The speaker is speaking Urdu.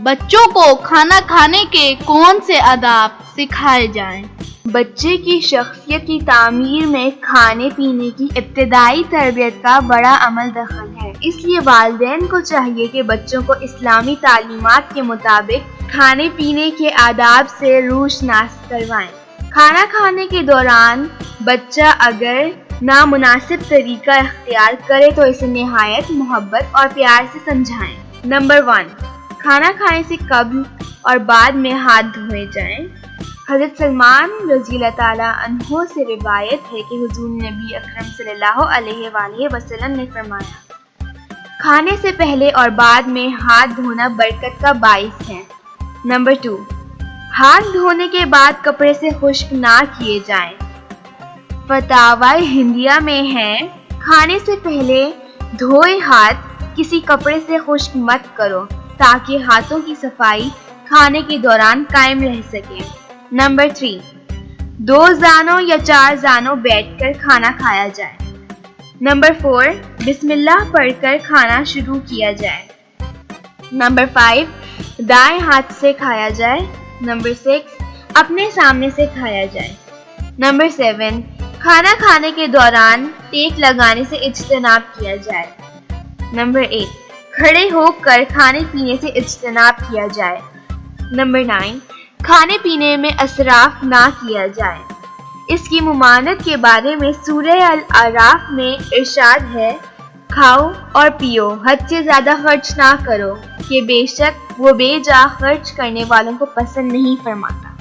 بچوں کو کھانا کھانے کے کون سے آداب سکھائے جائیں؟ بچے کی شخصیت کی تعمیر میں کھانے پینے کی ابتدائی تربیت کا بڑا عمل دخل ہے، اس لیے والدین کو چاہیے کہ بچوں کو اسلامی تعلیمات کے مطابق کھانے پینے کے آداب سے روشناس کروائیں۔ کھانا کھانے کے دوران بچہ اگر نامناسب طریقہ اختیار کرے تو اسے نہایت محبت اور پیار سے سمجھائیں۔ نمبر 1، کھانا کھانے سے قبل اور بعد میں ہاتھ دھوئے جائیں۔ حضرت سلمان رضی اللہ تعالیٰ عنہ سے روایت ہے کہ حضور نبی اکرم صلی اللہ علیہ وآلہ وسلم نے فرمایا، کھانے سے پہلے اور بعد میں ہاتھ دھونا برکت کا باعث ہے۔ نمبر 2، ہاتھ دھونے کے بعد کپڑے سے خشک نہ کیے جائیں۔ فتاوی ہندیہ میں ہے، کھانے سے پہلے دھوئے ہاتھ کسی کپڑے سے خشک مت کرو تاکہ ہاتھوں کی صفائی کھانے کے دوران قائم رہ سکے۔ نمبر 3، 2 زانوں یا 4 زانوں بیٹھ کر کھانا کھایا جائے۔ نمبر 4، بسم اللہ پڑھ کر کھانا شروع کیا جائے۔ نمبر 5، دائیں ہاتھ سے کھایا جائے۔ نمبر 6، اپنے سامنے سے کھایا جائے۔ نمبر 7، کھانا کھانے کے دوران ٹیک لگانے سے اجتناب کیا جائے۔ نمبر 8، کھڑے ہو کر کھانے پینے سے اجتناب کیا جائے۔ نمبر 9، کھانے پینے میں اسراف نہ کیا جائے۔ اس کی ممانعت کے بارے میں سورہ الاعراف میں ارشاد ہے، کھاؤ اور پیو، حد سے زیادہ خرچ نہ کرو، کہ بے شک وہ بے جا خرچ کرنے والوں کو پسند نہیں فرماتا۔